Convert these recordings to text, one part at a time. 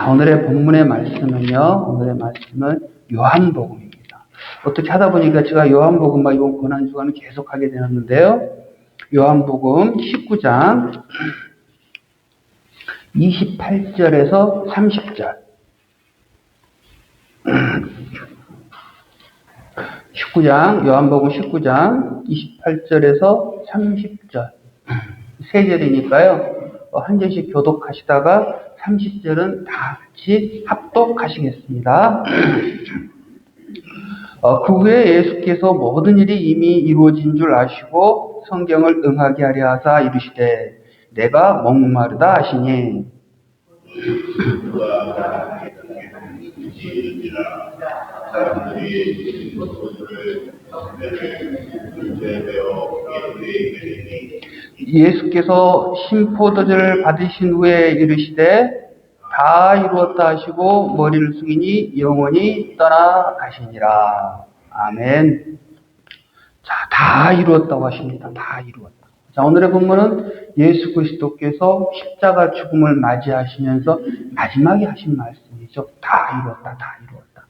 자, 오늘의 본문의 말씀은요. 오늘의 말씀은 요한복음입니다. 어떻게 하다 보니까 제가 요한복음과 이번 고난주간을 계속 하게 되었는데요. 요한복음 19장 28절에서 30절 19장, 요한복음 19장 28절에서 30절 세 절이니까요. 한 절씩 교독하시다가 30절은 다 같이 합독하시겠습니다. 그 후에 예수께서 모든 일이 이미 이루어진 줄 아시고 성경을 응하게 하려 하사 이르시되 내가 목마르다 하시니 예수께서 신포도주를 받으신 후에 이르시되 다 이루었다 하시고 머리를 숙이니 영원히 떠나가시니라. 아멘. 자, 다 이루었다고 하십니다. 다 이루었다. 자, 오늘의 본문은 예수 그리스도께서 십자가 죽음을 맞이하시면서 마지막에 하신 말씀이죠. 다 이루었다. 다 이루었다.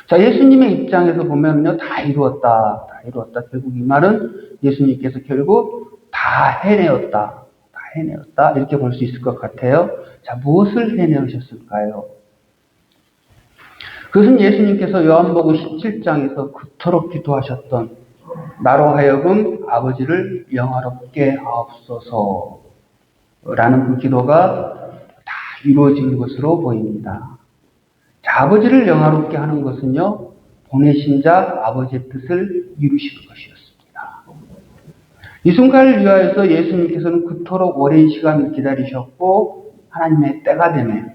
자, 예수님의 입장에서 보면요. 다 이루었다. 다 이루었다. 결국 이 말은 예수님께서 결국 다 해내었다. 다 해내었다. 이렇게 볼 수 있을 것 같아요. 자, 무엇을 해내셨을까요? 그것은 예수님께서 요한복음 17장에서 그토록 기도하셨던 나로 하여금 아버지를 영화롭게 하옵소서 라는 그 기도가 다 이루어진 것으로 보입니다. 자, 아버지를 영화롭게 하는 것은요, 보내신 자 아버지의 뜻을 이루시는 것이었습니다. 이 순간을 위하여서 예수님께서는 그토록 오랜 시간을 기다리셨고 하나님의 때가 되면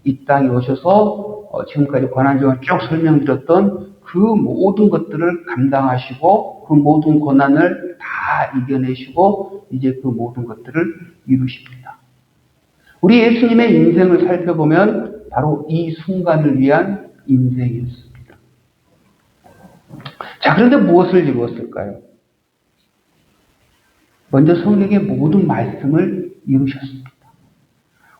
이 땅에 오셔서 지금까지 고난주간 쭉 설명드렸던 그 모든 것들을 감당하시고 그 모든 고난을 다 이겨내시고 이제 그 모든 것들을 이루십니다. 우리 예수님의 인생을 살펴보면 바로 이 순간을 위한 인생이었습니다. 자, 그런데 무엇을 이루었을까요? 먼저 성경의 모든 말씀을 이루셨습니다.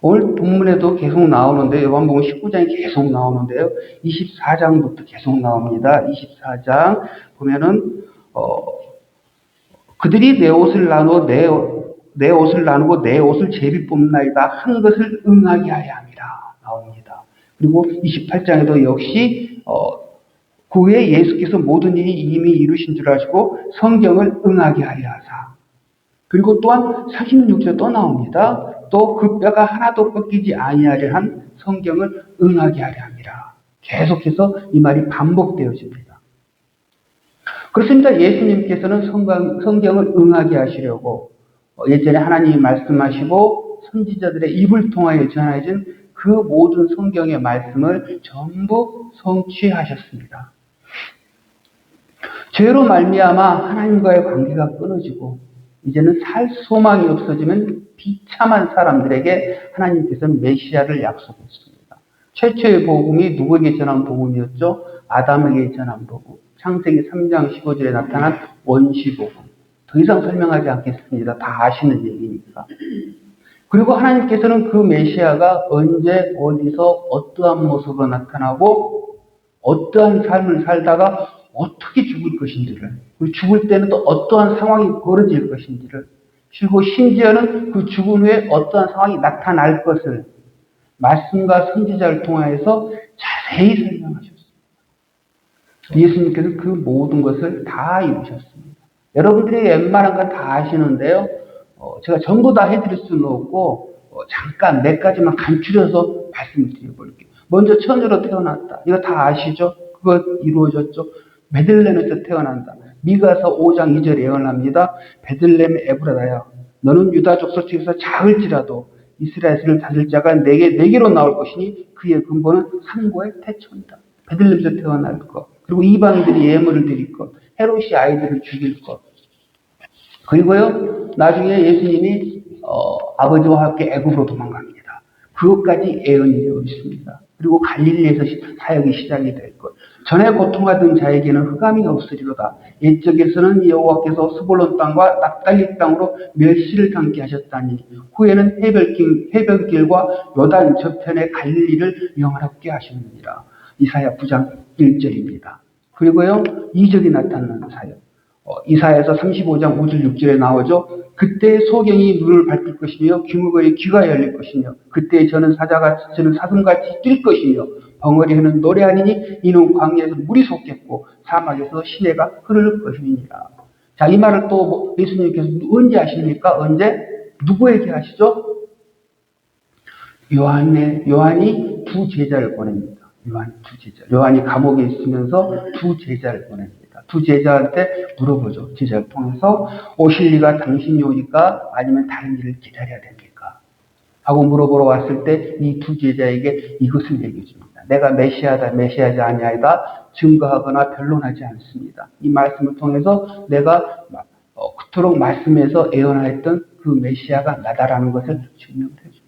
오늘 본문에도 계속 나오는데 요한복음 19장이 계속 나오는데요. 24장부터 계속 나옵니다. 24장 보면은 그들이 내 옷을 나누고 내 옷을 제비 뽑나이다 한 것을 응하게 하려 함이라 나옵니다. 그리고 28장에도 역시 그 후에 예수께서 모든 일이 이미 이루신 줄 아시고 성경을 응하게 하려 하사. 그리고 또한 36절 또 나옵니다. 또 그 뼈가 하나도 꺾이지 아니하려 한 성경을 응하게 하려 함이라. 계속해서 이 말이 반복되어집니다. 그렇습니다. 예수님께서는 성경을 응하게 하시려고 예전에 하나님이 말씀하시고 선지자들의 입을 통하여 전해진 그 모든 성경의 말씀을 전부 성취하셨습니다. 죄로 말미암아 하나님과의 관계가 끊어지고 이제는 살 소망이 없어지는 비참한 사람들에게 하나님께서는 메시아를 약속했습니다. 최초의 복음이 누구에게 전한 복음이었죠? 아담에게 전한 복음. 창세기 3장 15절에 나타난 원시복음. 더 이상 설명하지 않겠습니다. 다 아시는 얘기니까. 그리고 하나님께서는 그 메시아가 언제 어디서 어떠한 모습으로 나타나고 어떠한 삶을 살다가 어떻게 죽을 것인지를, 그리고 죽을 때는 또 어떠한 상황이 벌어질 것인지를, 그리고 심지어는 그 죽은 후에 어떠한 상황이 나타날 것을 말씀과 선지자를 통하여서 자세히 설명하셨습니다. 예수님께서 그 모든 것을 다 이루셨습니다. 여러분들이 웬만한 건 다 아시는데요. 제가 전부 다 해드릴 수는 없고 잠깐 몇 가지만 간추려서 말씀을 드려볼게요. 먼저 처녀로 태어났다. 이거 다 아시죠? 그거 이루어졌죠? 베들레헴에서 태어난다. 미가서 5장 2절에 예언합니다. 베들레헴 에브라다야, 너는 유다 족속 중에서 작을지라도 이스라엘을 다스릴 자가 내게로 나올 것이니 그의 근본은 상고의 태초이다. 베들레헴에서 태어날 것, 그리고 이방인들이 예물을 드릴 것, 헤롯이 아이들을 죽일 것. 그리고요, 나중에 예수님이 아버지와 함께 애굽으로 도망갑니다. 그것까지 예언이 되어 있습니다. 그리고 갈릴리에서 사역이 시작이 될 것. 전에 고통하던 자에게는 흑암이 없으리로다. 옛적에서는 여호와께서 스불론 땅과 납달리 땅으로 멸시를 당케 하셨다니 후에는 해변길과 요단 저편의 갈릴리를 영화롭게 하셨느니라. 이사야 9장 1절입니다. 그리고요 2절이 나타나는 사역. 이사야서 35장 5절 6절에 나오죠. 그때 소경이 눈을 밝힐 것이며 귀무거의 귀가 열릴 것이며 그때 저는 사슴같이 뛸 것이며 벙어리는 노래하니니 이는 광야에서 물이 솟겠고 사막에서 시내가 흐를 것이니라. 자, 이 말을 또 예수님께서 언제 하십니까? 언제? 누구에게 하시죠? 요한이 두 제자를 보냅니다. 요한이 감옥에 있으면서 두 제자를 보냅니다. 두 제자한테 물어보죠. 제자를 통해서 오실 리가 당신이 오니까 아니면 다른 일을 기다려야 됩니까? 하고 물어보러 왔을 때 이 두 제자에게 이것을 얘기해 줍니다. 내가 메시아지 아니하이다 증거하거나 변론하지 않습니다. 이 말씀을 통해서 내가 그토록 말씀에서 예언하였던 그 메시아가 나다라는 것을 증명을 해줍니다.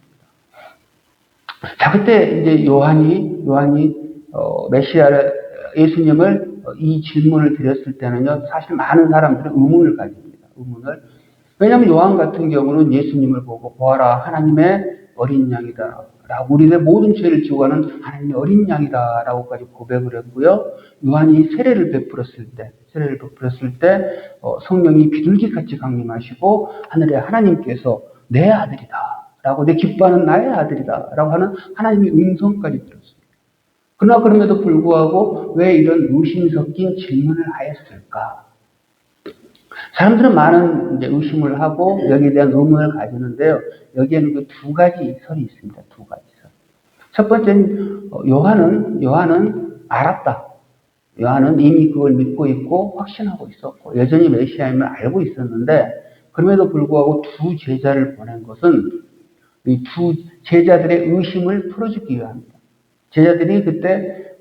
자, 그때 이제 요한이 예수님을 이 질문을 드렸을 때는요, 사실 많은 사람들은 의문을 가집니다. 왜냐하면 요한 같은 경우는 예수님을 보고 보아라 하나님의 어린 양이다 라고 우리의 모든 죄를 지고 가는 하나님의 어린 양이다 라고까지 고백을 했고요. 요한이 세례를 베풀었을 때 성령이 비둘기같이 강림하시고 하늘에 하나님께서 내 아들이다 라고 내 기뻐하는 나의 아들이다 라고 하는 하나님의 음성까지 들었습니다. 그러나 그럼에도 불구하고 왜 이런 의심 섞인 질문을 하였을까? 사람들은 많은 이제 의심을 하고 여기에 대한 의문을 가지는데요. 여기에는 그 두 가지 설이 있습니다. 두 가지 설. 첫 번째는 요한은 알았다. 요한은 이미 그걸 믿고 있고 확신하고 있었고 여전히 메시아임을 알고 있었는데 그럼에도 불구하고 두 제자를 보낸 것은 이 두 제자들의 의심을 풀어주기 위함입니다. 제자들이 그때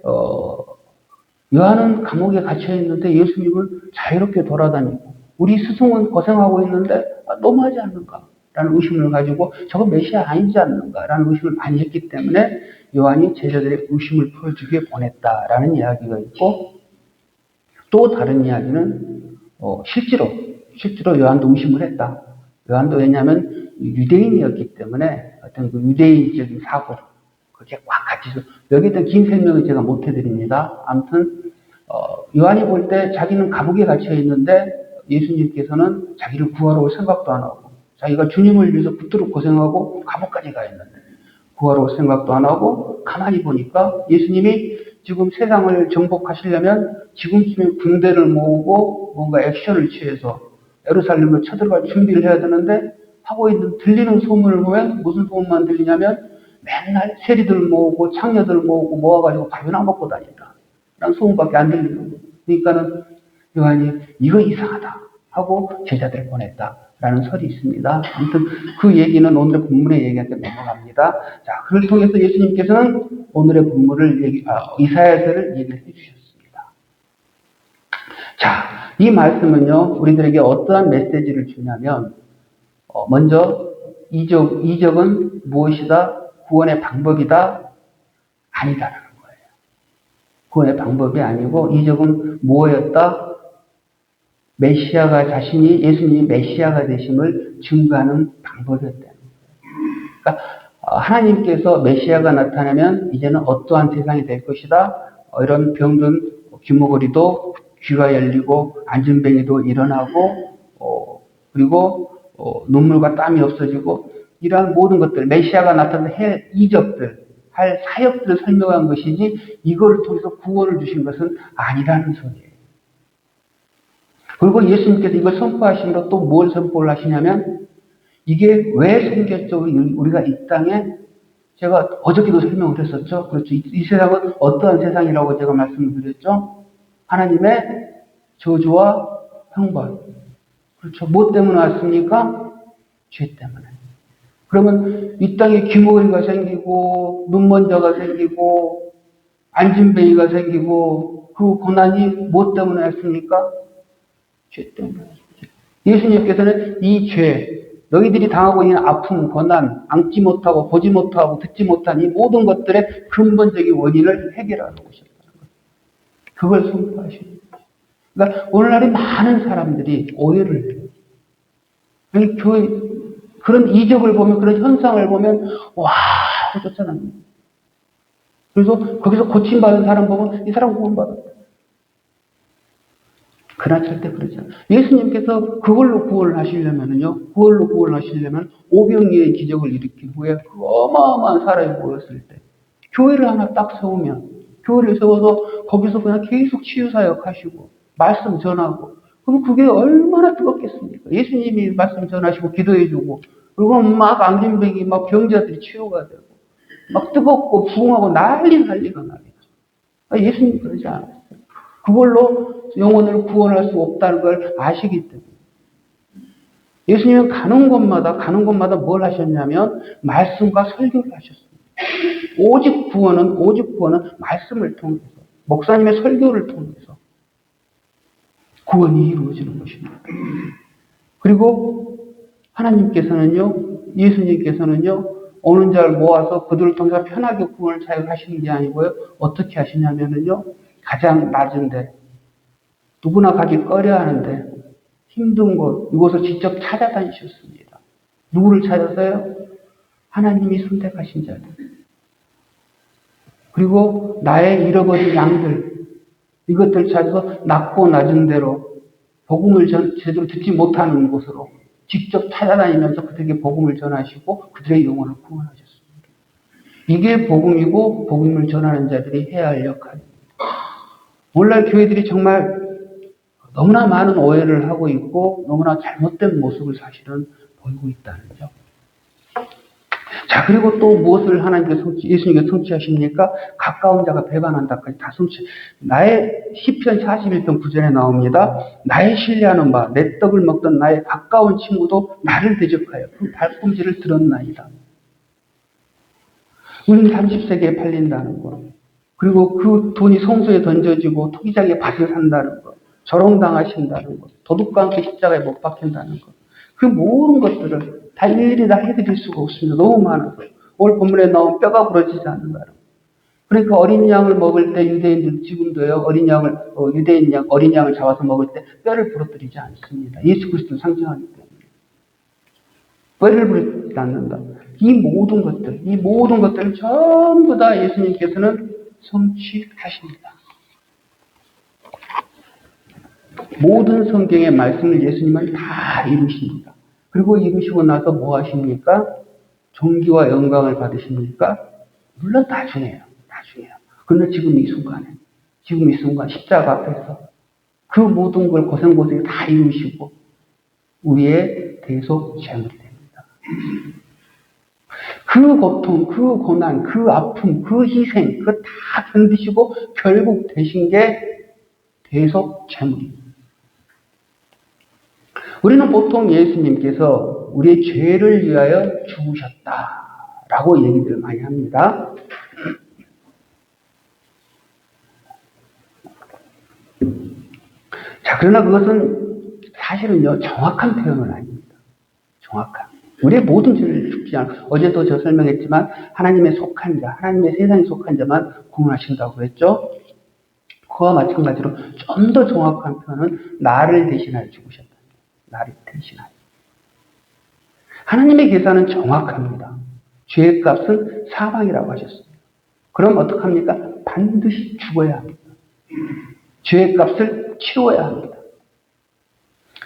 요한은 감옥에 갇혀 있는데 예수님은 자유롭게 돌아다니고 우리 스승은 고생하고 있는데 너무하지 않는가? 라는 의심을 가지고 저건 메시아 아니지 않는가? 라는 의심을 많이 했기 때문에 요한이 제자들의 의심을 풀어주기에 보냈다라는 이야기가 있고 또 다른 이야기는 실제로 요한도 의심을 했다. 요한도 왜냐하면 유대인이었기 때문에 어떤 그 유대인적인 사고 그게 꽉 같이 여기에 대한 긴 설명은 제가 못 해드립니다. 아무튼 요한이 볼 때 자기는 감옥에 갇혀 있는데 예수님께서는 자기를 구하러 올 생각도 안 하고 자기가 주님을 위해서 그토록 고생하고 감옥까지 가 있는데 구하러 올 생각도 안 하고 가만히 보니까 예수님이 지금 세상을 정복하시려면 지금쯤에 군대를 모으고 뭔가 액션을 취해서 예루살렘을 쳐들어갈 준비를 해야 되는데 하고 있는 들리는 소문을 보면 무슨 소문만 들리냐면 맨날 세리들 모으고 창녀들 모으고 모아가지고 밥이나 먹고 다닌다. 라는 소문밖에 안 들리는 거예요. 그러니까는 요한이 이거 이상하다 하고 제자들을 보냈다라는 설이 있습니다. 아무튼 그 얘기는 오늘의 본문의 얘기한테 넘어갑니다. 자, 그걸 통해서 예수님께서는 오늘의 본문을 이사야서를 얘기를 해주셨습니다. 자, 이 말씀은요 우리들에게 어떠한 메시지를 주냐면 먼저 이적은 무엇이다? 구원의 방법이다? 아니다라는 거예요. 구원의 방법이 아니고 이적은 무엇이었다? 예수님이 메시아가 되심을 증거하는 방법이었다는 거예요. 그러니까 하나님께서 메시아가 나타나면 이제는 어떠한 세상이 될 것이다. 이런 병든 귀머거리도 귀가 열리고 안진뱅이도 일어나고 그리고 눈물과 땀이 없어지고 이러한 모든 것들 메시아가 나타나서 할 이적들 할 사역들을 설명한 것이지 이거를 통해서 구원을 주신 것은 아니라는 소리예요. 그리고 예수님께서 이걸 선포하심으로 또 뭘 선포를 하시냐면 이게 왜 생겼죠? 우리가 이 땅에 제가 어저께도 설명을 했었죠. 그렇죠. 이 세상은 어떠한 세상이라고 제가 말씀을 드렸죠. 하나님의 저주와 형벌. 그렇죠. 뭐 때문에 왔습니까? 죄 때문에. 그러면 이 땅에 귀머거리가 생기고 눈먼저가 생기고 안진뱅이가 생기고 그 고난이 뭐 때문에 왔습니까? 죄 때문에. 예수님께서는 이 죄, 너희들이 당하고 있는 아픔, 고난, 앉지 못하고 보지 못하고 듣지 못한 이 모든 것들의 근본적인 원인을 해결하러 오셨다는 거예요. 그걸 선포하시는 거예요. 그러니까 오늘날에 많은 사람들이 오해를 해요. 아니, 교회, 그런 이적을 보면, 그런 현상을 보면, 와, 그렇잖아요. 그래서 거기서 고침받은 사람 보면, 이 사람 구원받았다. 그러나 절대 그러지 않아요. 예수님께서 그걸로 구원을 하시려면요, 그걸로 구원을 하시려면, 오병이의 기적을 일으킨 후에 그 어마어마한 사람이 모였을 때, 교회를 하나 딱 세우면, 교회를 세워서 거기서 그냥 계속 치유사역 하시고, 말씀 전하고, 그럼 그게 얼마나 뜨겁겠습니까? 예수님이 말씀 전하시고 기도해주고, 그리고 막 안진뱅이, 막 병자들이 치유가 되고, 막 뜨겁고 부흥하고 난리가 나요. 예수님 그러지 않았어요. 그걸로 영혼을 구원할 수 없다는 걸 아시기 때문에. 예수님은 가는 곳마다 뭘 하셨냐면, 말씀과 설교를 하셨습니다. 오직 구원은 말씀을 통해서, 목사님의 설교를 통해서 구원이 이루어지는 것입니다. 그리고 하나님께서는요, 예수님께서는요, 오는 자를 모아서 그들을 통해서 편하게 구원을 자유하시는 게 아니고요, 어떻게 하시냐면요, 가장 낮은데, 누구나 가기 꺼려 하는데, 힘든 곳, 이곳을 직접 찾아다니셨습니다. 누구를 찾았어요? 하나님이 선택하신 자들. 그리고 나의 잃어버린 양들, 이것들 찾아서 낮고 낮은 데로 복음을 제대로 듣지 못하는 곳으로 직접 찾아다니면서 그들에게 복음을 전하시고 그들의 영혼을 구원하셨습니다. 이게 복음이고 복음을 전하는 자들이 해야 할 역할입니다. 오늘날 교회들이 정말 너무나 많은 오해를 하고 있고 너무나 잘못된 모습을 사실은 보이고 있다는 점. 자, 그리고 또 무엇을 예수님께서 성취하십니까? 가까운 자가 배반한다까지 다 나의 시편 41편 9절에 나옵니다. 나의 신뢰하는 바, 내 떡을 먹던 나의 가까운 친구도 나를 대적하여 그 발꿈치를 들었나이다. 우리는 30세기에 팔린다는 것. 그리고 그 돈이 성소에 던져지고 토기장에 밭을 산다는 것. 조롱당하신다는 것. 도둑과 함께 십자가에 못 박힌다는 것. 그 모든 것들을 다 일일이 다 해드릴 수가 없습니다. 너무 많아서. 오늘 본문에 나온 뼈가 부러지지 않는다. 그러니까 어린 양을 먹을 때 유대인들 지금도요, 유대인 양, 어린 양을 잡아서 먹을 때 뼈를 부러뜨리지 않습니다. 예수 그리스도를 상징하기 때문에. 뼈를 부러뜨리지 않는다. 이 모든 것들을 전부 다 예수님께서는 성취하십니다. 모든 성경의 말씀을 예수님은 다 이루십니다. 그리고 이루시고 나서 뭐 하십니까? 존귀와 영광을 받으십니까? 물론 나중에요. 그러나 지금 이 순간 십자가 앞에서 그 모든 걸 고생고생 다 이루시고 우리의 대속 제물이 됩니다. 그 고통, 그 고난, 그 아픔, 그 희생, 그거 다 견디시고 결국 되신 게 대속 제물입니다. 우리는 보통 예수님께서 우리의 죄를 위하여 죽으셨다라고 얘기를 많이 합니다. 자, 그러나 그것은 사실은요, 정확한 표현은 아닙니다. 우리의 모든 죄를 죽지 않고, 어제도 저 설명했지만, 하나님의 속한 자, 하나님의 세상에 속한 자만 구원하신다고 했죠? 그와 마찬가지로 좀 더 정확한 표현은 나를 대신하여 죽으셨다. 나를 대신하여. 하나님의 계산은 정확합니다. 죄의 값은 사망이라고 하셨습니다. 그럼 어떡합니까? 반드시 죽어야 합니다. 죄의 값을 치러야 합니다.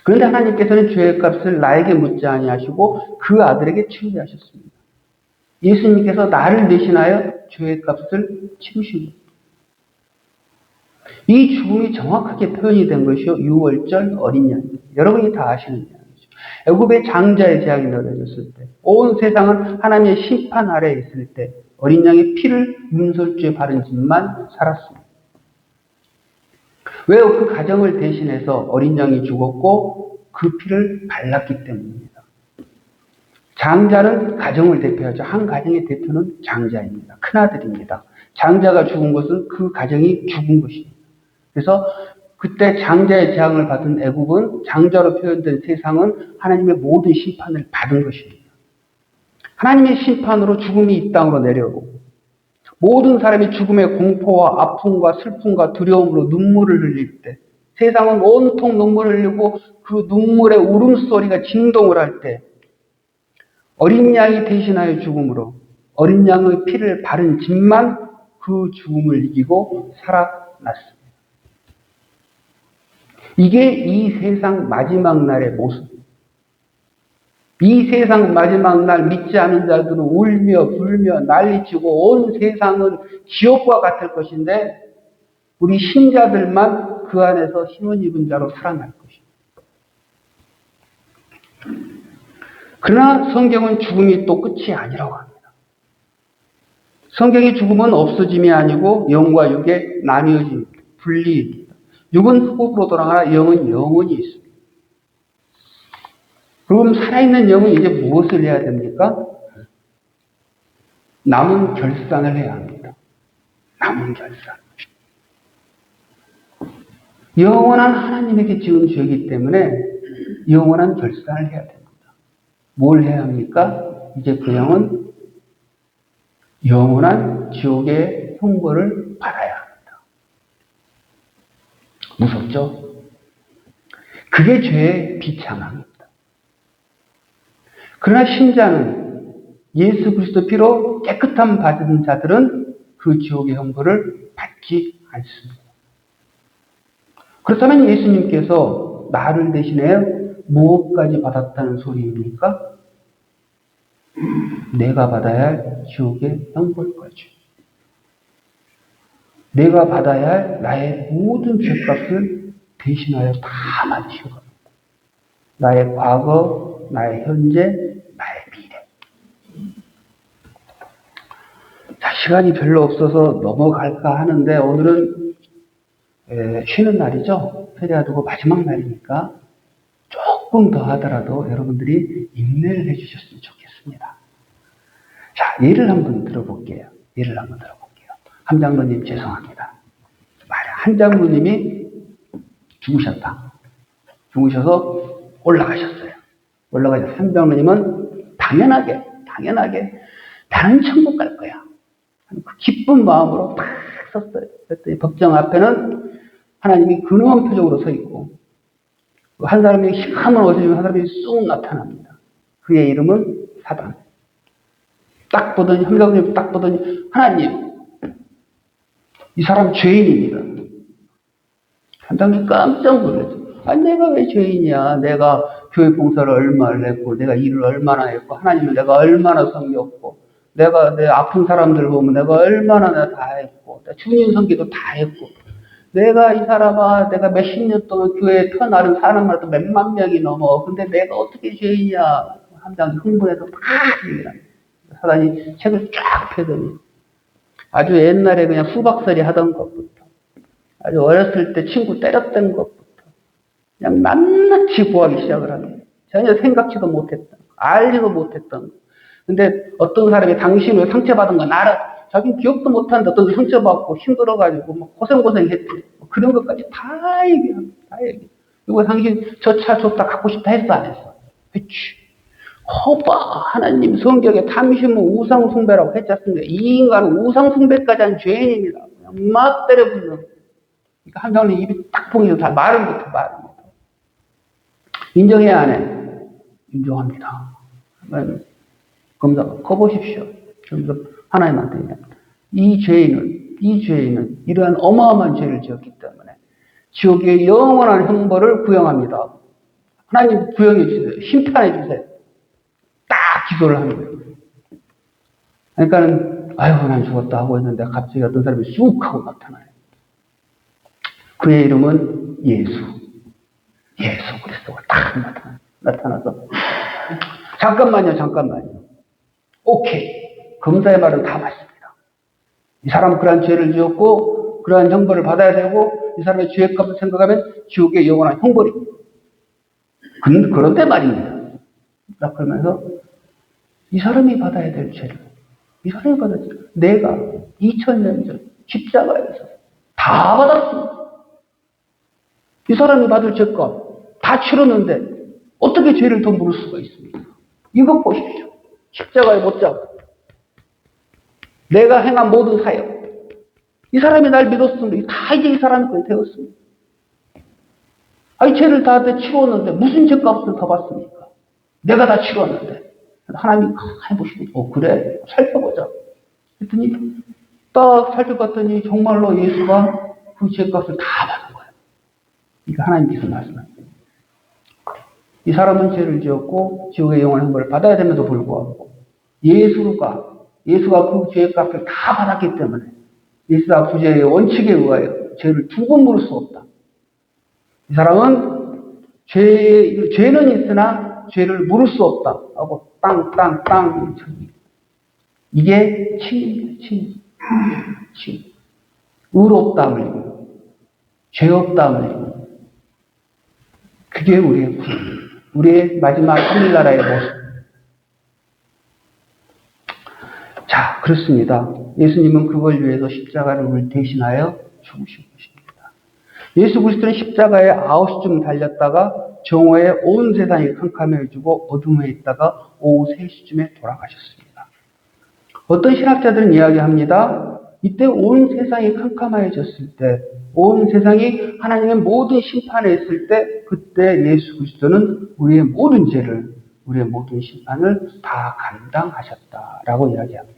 그런데 하나님께서는 죄의 값을 나에게 묻지 아니하시고 그 아들에게 치르게 하셨습니다. 예수님께서 나를 대신하여 죄의 값을 치르십니다. 이 죽음이 정확하게 표현이 된 것이요, 유월절 어린 양입니다. 여러분이 다 아시는 양이죠. 애굽의 장자의 재앙이 내려졌을 때, 온 세상은 하나님의 심판 아래에 있을 때 어린 양의 피를 문설주에 바른 집만 살았습니다. 왜요? 그 가정을 대신해서 어린 양이 죽었고 그 피를 발랐기 때문입니다. 장자는 가정을 대표하죠. 한 가정의 대표는 장자입니다. 큰아들입니다. 장자가 죽은 것은 그 가정이 죽은 것입니다. 그래서 그때 장자의 재앙을 받은 애굽은 장자로 표현된 세상은 하나님의 모든 심판을 받은 것입니다. 하나님의 심판으로 죽음이 이 땅으로 내려오고 모든 사람이 죽음의 공포와 아픔과 슬픔과 두려움으로 눈물을 흘릴 때, 세상은 온통 눈물을 흘리고 그 눈물의 울음소리가 진동을 할 때, 어린 양이 대신하여 죽음으로 어린 양의 피를 바른 집만 그 죽음을 이기고 살아났습니다. 이게 이 세상 마지막 날의 모습입니다. 이 세상 마지막 날 믿지 않은 자들은 울며 불며 난리치고 온 세상은 지옥과 같을 것인데 우리 신자들만 그 안에서 힘을 입은 자로 살아날 것입니다. 그러나 성경은 죽음이 또 끝이 아니라고 합니다. 성경의 죽음은 없어짐이 아니고 영과 육의 나뉘어짐, 분리입니다. 육은 흙으로 돌아가나 영은 영원히 있습니다. 그럼 살아있는 영은 이제 무엇을 해야 됩니까? 남은 결산을 해야 합니다. 남은 결산. 영원한 하나님에게 지은 죄이기 때문에 영원한 결산을 해야 됩니다. 뭘 해야 합니까? 이제 그 영은 영원한 지옥의 형벌을 받아야 합니다. 무섭죠? 그게 죄의 비참함입니다. 그러나 신자는 예수 그리스도 피로 깨끗함 받은 자들은 그 지옥의 형벌을 받지 않습니다. 그렇다면 예수님께서 나를 대신해 무엇까지 받았다는 소리입니까? 내가 받아야 할 지옥의 형벌까지. 내가 받아야 할 나의 모든 죄값을 대신하여 다 마치고 갑니다. 나의 과거, 나의 현재, 나의 미래. 자, 시간이 별로 없어서 넘어갈까 하는데 오늘은 쉬는 날이죠. 페리아두고 마지막 날이니까 조금 더 하더라도 여러분들이 인내를 해주셨으면 좋겠습니다. 자, 예를 한번 들어볼게요. 한 장로님 죄송합니다. 한 장로님이 죽으셨다. 죽으셔서 올라가셨어요. 한 장로님은 당연하게 나는 천국 갈 거야. 그 기쁜 마음으로 딱 섰어요. 그랬더니 법정 앞에는 하나님이 근엄한 표정으로 서 있고 한 사람이 흰함을 얻으면 한 사람이 쑥 나타납니다. 그의 이름은 사단. 딱 보더니 하나님 이 사람 죄인입니다. 한장님 깜짝 놀랐죠. 아니 내가 왜 죄인이야. 내가 교회 봉사를 얼마나 했고 내가 일을 얼마나 했고 하나님은 내가 얼마나 섬겼고 내가 내 아픈 사람들 보면 내가 얼마나 다 했고 주님 섬기도 다 했고 내가 이 사람아 내가 몇십 년 동안 교회에 터나른 사람마다 몇만 명이 넘어. 근데 내가 어떻게 죄인이야. 한장 흥분해서 막 얘기합니다. 사단이 책을 쫙 펴더니 아주 옛날에 그냥 수박살이 하던 것부터 아주 어렸을 때 친구 때렸던 것부터 그냥 낱낱이 구하기 시작을 합니다. 전혀 생각지도 못했던 알지도 못했던 거. 근데 어떤 사람이 당신을 상처받은 건 알아. 자기는 기억도 못하는데 어떤 상처받고 힘들어가지고 뭐 고생했지. 뭐 그런 것까지 다 얘기합니다. 다 얘기. 그리고 당신 저 차 줬다 갖고 싶다 했어 안 했어? 했지. 허봐 하나님 성경에 탐심은 우상숭배라고 했지 않습니까? 이 인간은 우상숭배까지 한 죄인입니다. 막 때려 부는. 그러니까 한 사람이 입이 딱 봉해서 다 말을 못해. 인정해야 안 해? 인정합니다. 검사 커보십시오. 그러면서 하나님한테 이 죄인은 이러한 어마어마한 죄를 지었기 때문에 지옥의 영원한 형벌을 구형합니다. 하나님 구형해 주세요. 심판해 주세요. 딱 기소를 하는 거예요. 그러니까는 아유 난 죽었다 하고 있는데 갑자기 어떤 사람이 쑥 하고 나타나요. 그의 이름은 예수 그리스도가 딱 나타나서 잠깐만요. 오케이. 검사의 말은 다 맞습니다. 이 사람은 그러한 죄를 지었고 그러한 형벌을 받아야 되고 이 사람의 죄값을 생각하면 지옥의 영원한 형벌이. 그런데 말입니다. 딱 그러면서 이 사람이 받아야 될 죄를 내가 2000년 전 십자가에서 다 받았습니다. 이 사람이 받을 죄값 다 치렀는데 어떻게 죄를 더 물을 수가 있습니까? 이것 보십시오. 십자가에 못 잡고 내가 행한 모든 사역. 이 사람이 날 믿었습니다. 다 이제 이 사람이 거의 되었습니다. 아니, 죄를 다 치웠는데 무슨 죄값을 더 받습니까? 내가 다 치웠는데. 하나님이 해보시고, 그래? 살펴보자. 그랬더니 딱 살펴봤더니 정말로 예수가 그 죄값을 다 받은 거예요. 이거 하나님께서 말씀하십니다. 이 사람은 죄를 지었고 지옥의 영원한 형벌을 받아야 됨에도 불구하고 예수가 그 죄값을 다 받았기 때문에 예수가 구제의 원칙에 의하여 죄를 두 번 물을 수 없다. 이 사람은 죄는 있으나 죄를 물을 수 없다 하고 땅 이게 칭입니다. 칭. 의롭다 물리고 죄 없다 물리고 그게 우리의 마지막 하늘나라의 모습. 자, 그렇습니다. 예수님은 그걸 위해서 십자가를 대신하여 죽으신 것입니다. 예수 그리스도는 십자가에 9시쯤 달렸다가 정오에 온 세상이 캄캄해지고 어둠에 있다가 오후 3시쯤에 돌아가셨습니다. 어떤 신학자들은 이야기합니다. 이때 온 세상이 캄캄해졌을 때, 온 세상이 하나님의 모든 심판에 있을 때, 그때 예수 그리스도는 우리의 모든 죄를, 우리의 모든 심판을 다 감당하셨다라고 이야기합니다.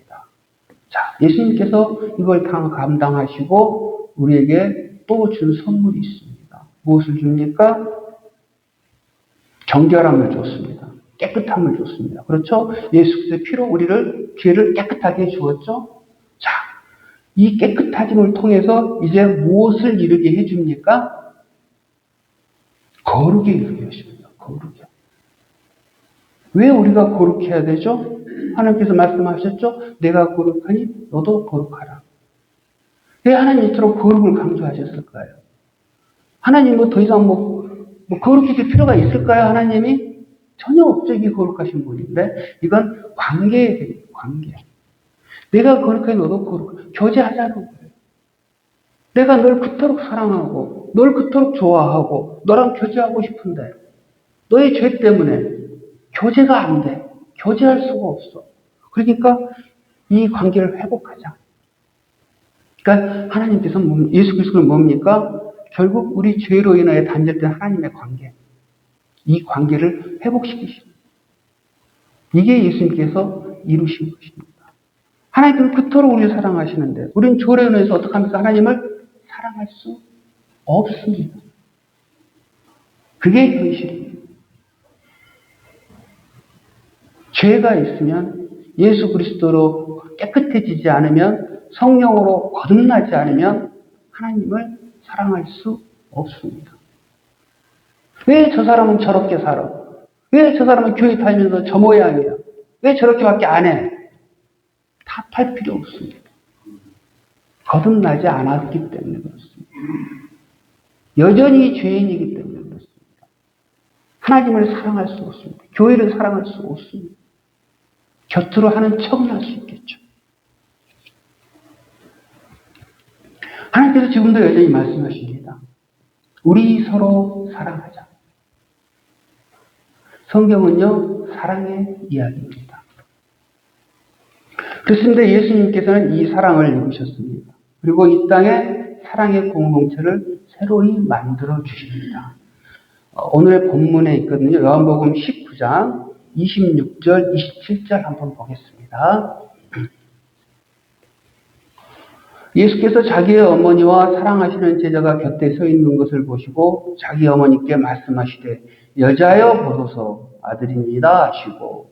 자, 예수님께서 이걸 다 감당하시고 우리에게 또 준 선물이 있습니다. 무엇을 줍니까? 정결함을 줬습니다. 깨끗함을 줬습니다. 그렇죠? 예수 그리스도의 피로 죄를 깨끗하게 해주었죠? 자, 이 깨끗해짐을 통해서 이제 무엇을 이루게 해줍니까? 거룩에 이루게 해줍니다. 거룩이요. 왜 우리가 거룩해야 되죠? 하나님께서 말씀하셨죠? 내가 거룩하니 너도 거룩하라. 왜 하나님 이토록 거룩을 강조하셨을까요? 하나님은 더 이상 거룩해질 필요가 있을까요? 하나님이? 전혀 없죠. 이 거룩하신 분인데 이건 관계에 대해요. 관계. 내가 거룩하니 너도 거룩해. 교제하자는 거예요. 내가 널 그토록 사랑하고 널 그토록 좋아하고 너랑 교제하고 싶은데 너의 죄 때문에 교제가 안 돼. 교제할 수가 없어. 그러니까 이 관계를 회복하자. 그러니까 하나님께서 예수 그리스도는 뭡니까? 결국 우리 죄로 인하여 단절된 하나님의 관계. 이 관계를 회복시키십니다. 이게 예수님께서 이루신 것입니다. 하나님께서 그토록 우리를 사랑하시는데 우리는 죄로 인해서 어떻게 합니까? 하나님을 사랑할 수 없습니다. 그게 현실입니다. 죄가 있으면 예수 그리스도로 깨끗해지지 않으면 성령으로 거듭나지 않으면 하나님을 사랑할 수 없습니다. 왜 저 사람은 저렇게 살아? 왜 저 사람은 교회 다니면서 저 모양이야? 왜 저렇게밖에 안 해? 탓할 필요 없습니다. 거듭나지 않았기 때문에 그렇습니다. 여전히 죄인이기 때문에 그렇습니다. 하나님을 사랑할 수 없습니다. 교회를 사랑할 수 없습니다. 곁으로 하는 척은 할 수 있겠죠. 하나님께서 지금도 여전히 말씀하십니다. 우리 서로 사랑하자. 성경은요, 사랑의 이야기입니다. 그렇습니다. 예수님께서는 이 사랑을 이루셨습니다. 그리고 이 땅에 사랑의 공동체를 새로이 만들어 주십니다. 오늘의 본문에 있거든요. 요한복음 19장 26절, 27절 한번 보겠습니다. 예수께서 자기의 어머니와 사랑하시는 제자가 곁에 서 있는 것을 보시고 자기 어머니께 말씀하시되 여자여 보소서 아들입니다 하시고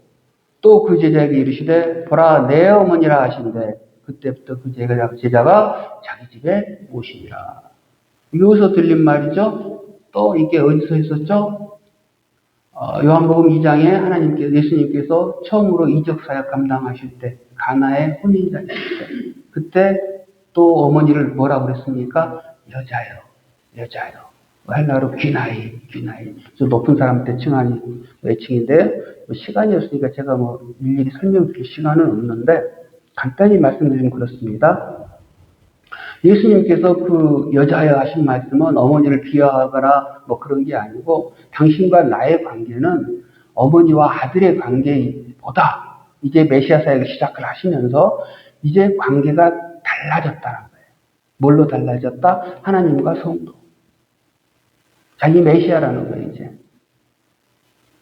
또 그 제자에게 이르시되 보라 내 어머니라 하신대 그때부터 그 제자가 자기 집에 오시니라. 여기서 들린 말이죠. 또 이게 어디서 있었죠? 요한복음 2장에 예수님께서 처음으로 이적 사역 감당하실 때 가나의 혼인잔치 때 그때 또 어머니를 뭐라고 그랬습니까? 여자요. 헬라어로 귀나이. 좀 높은 사람한테 칭하는 애칭인데 시간이 없으니까 제가 일일이 설명드릴 시간은 없는데 간단히 말씀드리면 그렇습니다. 예수님께서 그 여자여 하신 말씀은 어머니를 비하하거나 그런 게 아니고 당신과 나의 관계는 어머니와 아들의 관계보다 이제 메시아 사역을 시작을 하시면서 이제 관계가 달라졌다는 거예요. 뭘로 달라졌다? 하나님과 성도. 자기 메시아라는 거예요, 이제.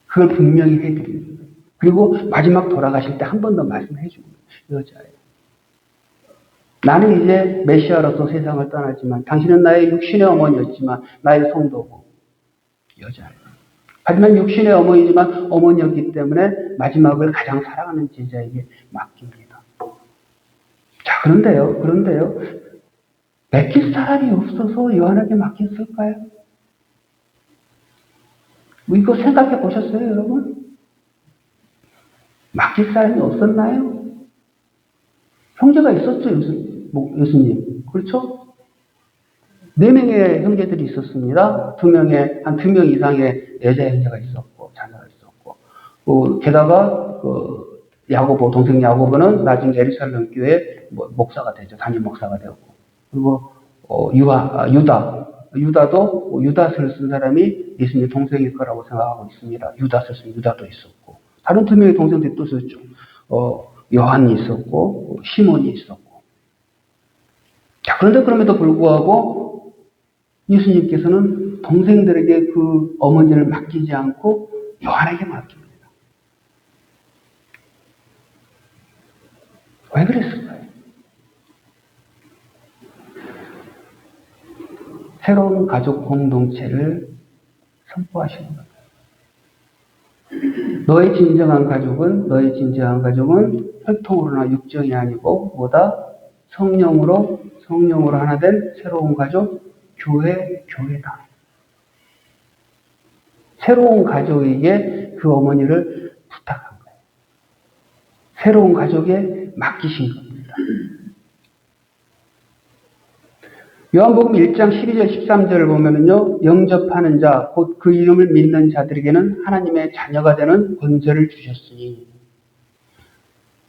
그걸 분명히 해드리는 거예요. 그리고 마지막 돌아가실 때 한 번 더 말씀해 주는 거예요. 여자예요. 나는 이제 메시아로서 세상을 떠나지만 당신은 나의 육신의 어머니였지만 나의 성도고 여자예요. 하지만 육신의 어머니지만 어머니였기 때문에 마지막을 가장 사랑하는 제자에게 맡깁니다. 자, 그런데요. 맡길 사람이 없어서 요한에게 맡겼을까요? 뭐 이거 생각해 보셨어요, 여러분? 맡길 사람이 없었나요? 형제가 있었죠, 예수님. 그렇죠? 4명의 형제들이 있었습니다. 한 2명 이상의 여자 형제가 있었고, 자녀가 있었고, 게다가, 야고보, 동생 야고보는 나중에 예루살렘 교회 목사가 되죠. 담임 목사가 되었고. 그리고, 유다도, 유다스를 쓴 사람이 예수님의 동생일 거라고 생각하고 있습니다. 유다스를 쓴 유다도 있었고. 다른 2명의 동생들이 또 있었죠. 요한이 있었고, 시몬이 있었고. 자, 그런데 그럼에도 불구하고 예수님께서는 동생들에게 그 어머니를 맡기지 않고 요한에게 맡깁니다. 왜 그랬을까요? 새로운 가족 공동체를 선포하시는 거예요. 너의 진정한 가족은 혈통으로나 육정이 아니고 뭐다? 성령으로 하나 된 새로운 가족, 교회다. 새로운 가족에게 그 어머니를 부탁한 거예요. 새로운 가족에 맡기신 겁니다. 요한복음 1장 12절 13절을 보면은요, 영접하는 자, 곧 그 이름을 믿는 자들에게는 하나님의 자녀가 되는 권세를 주셨으니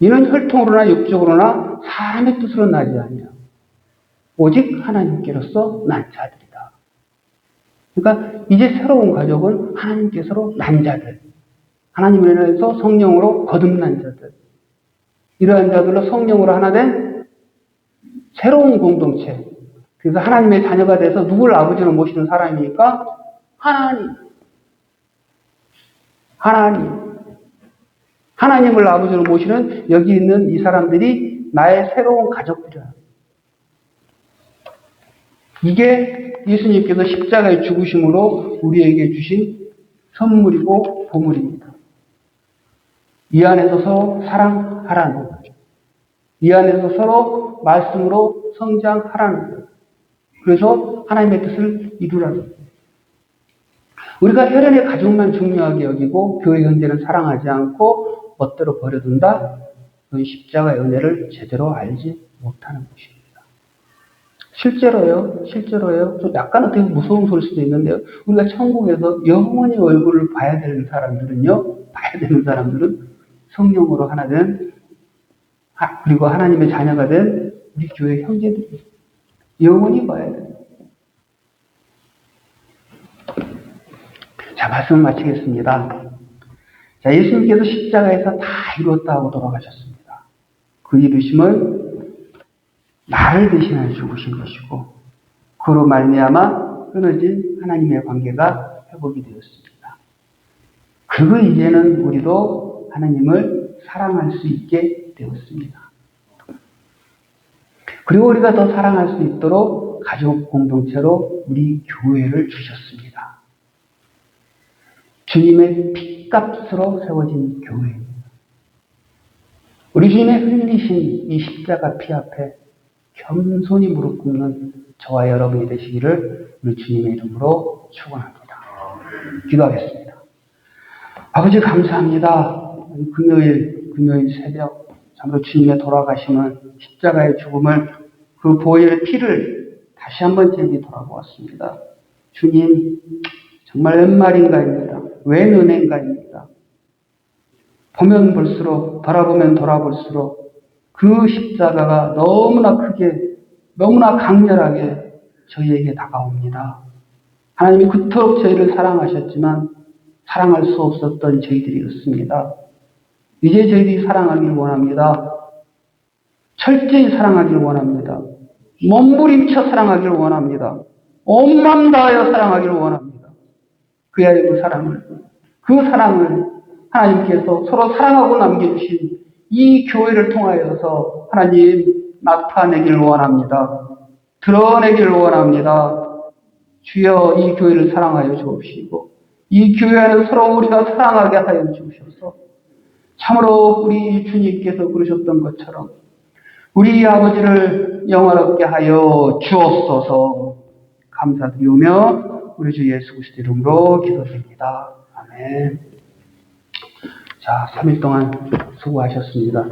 이는 혈통으로나 육적으로나 사람의 뜻으로 나지 아니하고 오직 하나님께로서 난 자들이다. 그러니까 이제 새로운 가족은 하나님께서로 난 자들, 하나님을 인해서 성령으로 거듭난 자들, 이러한 자들로 성령으로 하나 된 새로운 공동체. 그래서 하나님의 자녀가 돼서 누구를 아버지로 모시는 사람이니까 하나님을 아버지로 모시는 여기 있는 이 사람들이 나의 새로운 가족들이야. 이게 예수님께서 십자가의 죽으심으로 우리에게 주신 선물이고 보물입니다. 이 안에서 서로 사랑하라는 거죠. 이 안에서 서로 말씀으로 성장하라는 거죠. 그래서 하나님의 뜻을 이루라는 거예요. 우리가 혈연의 가족만 중요하게 여기고 교회 형제는 사랑하지 않고 멋대로 버려둔다? 그건 십자가의 은혜를 제대로 알지 못하는 것입니다. 실제로요. 좀 약간 어떻게 무서운 소리일 수도 있는데요. 우리가 천국에서 영원히 얼굴을 봐야 되는 사람들은 성령으로 하나 된, 그리고 하나님의 자녀가 된 우리 교회 형제들이 영원히 봐야 돼요. 자, 말씀을 마치겠습니다. 자, 예수님께서 십자가에서 다 이루었다 하고 돌아가셨습니다. 그 이루심을 나를 대신하여 죽으신 것이고, 그로 말미암아 끊어진 하나님의 관계가 회복이 되었습니다. 그리고 이제는 우리도 하나님을 사랑할 수 있게 되었습니다. 그리고 우리가 더 사랑할 수 있도록 가족 공동체로 우리 교회를 주셨습니다. 주님의 피값으로 세워진 교회입니다. 우리 주님의 흘리신 이 십자가 피 앞에 겸손히 무릎 꿇는 저와 여러분이 되시기를 우리 주님의 이름으로 축원합니다. 기도하겠습니다. 아버지 감사합니다. 금요일 새벽 참으로 주님의 돌아가심을, 십자가의 죽음을, 그 보혈의 피를 다시 한번 제게 돌아보았습니다. 주님, 정말 웬 말인가입니다. 웬 은혜인가입니다. 보면 볼수록, 돌아보면 돌아볼수록 그 십자가가 너무나 크게, 너무나 강렬하게 저희에게 다가옵니다. 하나님이 그토록 저희를 사랑하셨지만 사랑할 수 없었던 저희들이었습니다. 이제 저희들이 사랑하길 원합니다. 철저히 사랑하기를 원합니다. 몸부림쳐 사랑하기를 원합니다. 온 마음 다하여 사랑하기를 원합니다. 그야의 그 사랑을 하나님께서 서로 사랑하고 남겨주신 이 교회를 통하여서 하나님 나타내기를 원합니다. 드러내기를 원합니다. 주여 이 교회를 사랑하여 주옵시고 이 교회는 서로 우리가 사랑하게 하여 주셔서 참으로 우리 주님께서 그러셨던 것처럼 우리 아버지를 영화롭게 하여 주옵소서. 감사드리며 우리 주 예수 그리스도 이름으로 기도드립니다. 아멘. 자, 3일 동안 수고하셨습니다.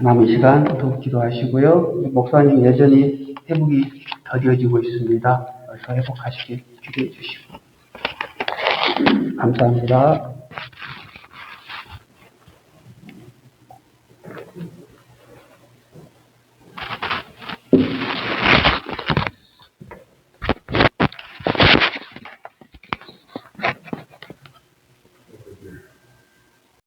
남은 시간 더 기도하시고요. 목사님 여전히 회복이 더뎌지고 있습니다. 어서 회복하시길 기도해 주시고 감사합니다.